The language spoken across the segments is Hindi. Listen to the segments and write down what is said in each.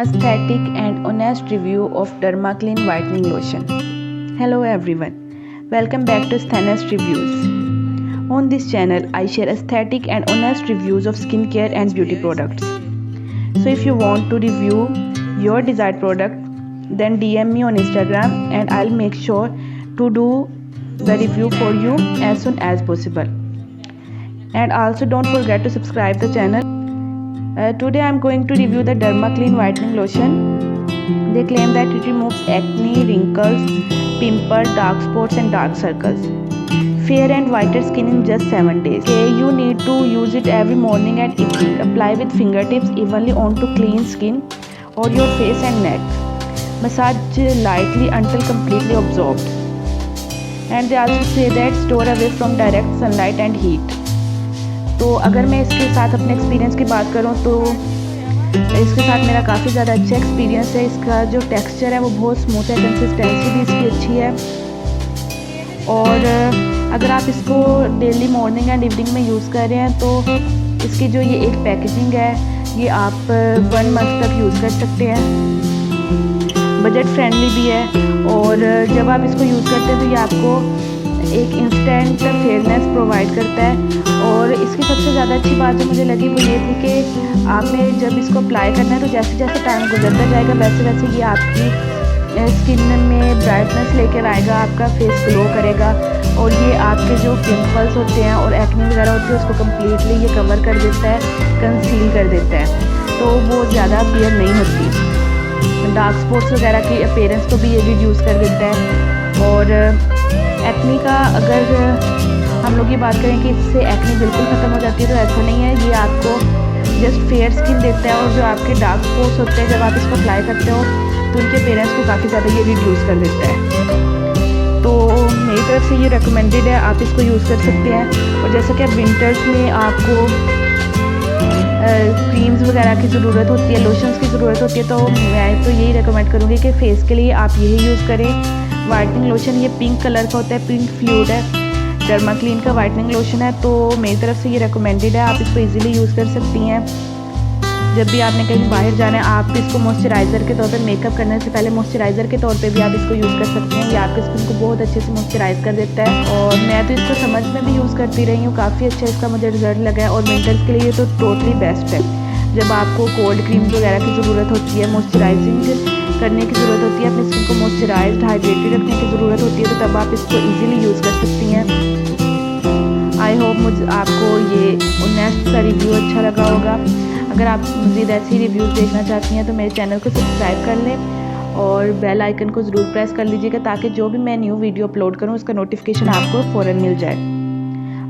aesthetic and honest review of Derma Clean Whitening Lotion. Hello everyone, welcome back to Aesthnest Reviews. On this channel, I share aesthetic and honest reviews of skincare and beauty products. So if you want to review your desired product, then DM me on Instagram and I'll make sure to do the review for you as soon as possible. And also don't forget to subscribe the channel. Today I am going to review the Derma Clean Whitening Lotion. They claim that it removes acne, wrinkles, pimples, dark spots and dark circles. Fair and whiter skin in just 7 days. Okay, you need to use it every morning and evening. Apply with fingertips evenly onto clean skin or your face and neck. Massage lightly until completely absorbed. And they also say that store away from direct sunlight and heat. तो अगर मैं इसके साथ अपने एक्सपीरियंस की बात करूं तो इसके साथ मेरा काफ़ी ज़्यादा अच्छा एक्सपीरियंस है। इसका जो टेक्सचर है वो बहुत स्मूथ है, कंसिस्टेंसी भी इसकी अच्छी है। और अगर आप इसको डेली मॉर्निंग एंड इवनिंग में यूज़ कर रहे हैं तो इसकी जो ये एक पैकेजिंग है ये आप 1 मंथ तक यूज़ कर सकते हैं। बजट फ्रेंडली भी है और जब आप इसको यूज़ करते हैं तो ये आपको एक इंस्टेंट फेयरनेस प्रोवाइड करता है। और इसकी सबसे ज़्यादा अच्छी बात जो मुझे लगी वो ये थी कि आपने जब इसको अप्लाई करना है तो जैसे जैसे टाइम गुजरता जाएगा वैसे वैसे ये आपकी स्किन में ब्राइटनेस लेकर आएगा, आपका फेस ग्लो करेगा और ये आपके जो पिंपल्स होते हैं और एक्ने वगैरह होती है उसको कम्प्लीटली ये कवर कर देता है, कंसील कर देता है, तो वो ज़्यादा अपीयर नहीं होती। डार्क स्पॉट्स वगैरह की अपीयरेंस को भी ये रिड्यूस कर देता है। और एक्ने का अगर हम लोग ये बात करें कि इससे एक्ने बिल्कुल ख़त्म हो जाती है तो ऐसा नहीं है। ये आपको जस्ट फेयर स्किन देता है और जो आपके डार्क स्पॉट्स होते हैं जब आप इसको अप्लाई करते हो तो उनके अपीयरेंस को काफ़ी ज़्यादा ये रिड्यूस कर देता है। तो मेरी तरफ से ये रिकमेंडेड है, आप इसको यूज़ कर सकते हैं। और जैसा कि अब विंटर्स में आपको क्रीम्स वगैरह की ज़रूरत होती है, लोशंस की ज़रूरत होती है, तो मैं तो यही रिकमेंड करूँगी कि फेस के लिए आप यही यूज़ करें। वाइटनिंग लोशन ये पिंक कलर का होता है, पिंक फ्लूइड है, डर्मा क्लीन का वाइटनिंग लोशन है, तो मेरी तरफ से ये रिकमेंडेड है। आप इसको इजीली यूज़ कर सकती हैं। जब भी आपने कहीं बाहर जाना है आप इसको मॉइस्चराइज़र के तौर पे, मेकअप करने से पहले मॉइस्चराइज़र के तौर पे भी आप इसको यूज़ कर सकते हैं। ये आपके स्किन को बहुत अच्छे से मॉइस्चराइज़ कर देता है। और मैं तो इसको समझ में भी यूज़ करती रही हूँ, काफ़ी अच्छा इसका मुझे रिजल्ट लगा है। और विंटर्स के लिए तो टोटली बेस्ट है। जब आपको कोल्ड क्रीम्स वगैरह की ज़रूरत होती है, मॉइस्चराइजिंग करने की ज़रूरत होती है, अपनी स्किन को मॉइस्चराइज्ड हाइड्रेटेड रखने की ज़रूरत होती है, तो तब आप इसको इजीली यूज़ कर सकती हैं। आई होप आपको ये ऑनेस्ट सा रिव्यू अच्छा लगा होगा। अगर आप मज़ीद ऐसी रिव्यूज़ देखना चाहती हैं तो मेरे चैनल को सब्सक्राइब कर लें और बेल आइकन को ज़रूर प्रेस कर लीजिएगा ताकि जो भी मैं न्यू वीडियो अपलोड करूँ उसका नोटिफिकेशन आपको फ़ौरन मिल जाए।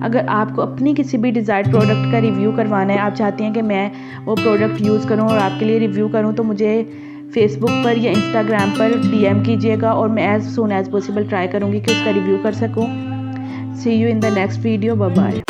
अगर आपको अपनी किसी भी डिज़ायर्ड प्रोडक्ट का रिव्यू करवाना है, आप चाहती हैं कि मैं वो प्रोडक्ट यूज़ करूँ और आपके लिए रिव्यू करूँ, तो मुझे फेसबुक पर या इंस्टाग्राम पर DM कीजिएगा और मैं as soon as possible try करूँगी कि उसका रिव्यू कर सकूँ। See you in the next video, bye bye.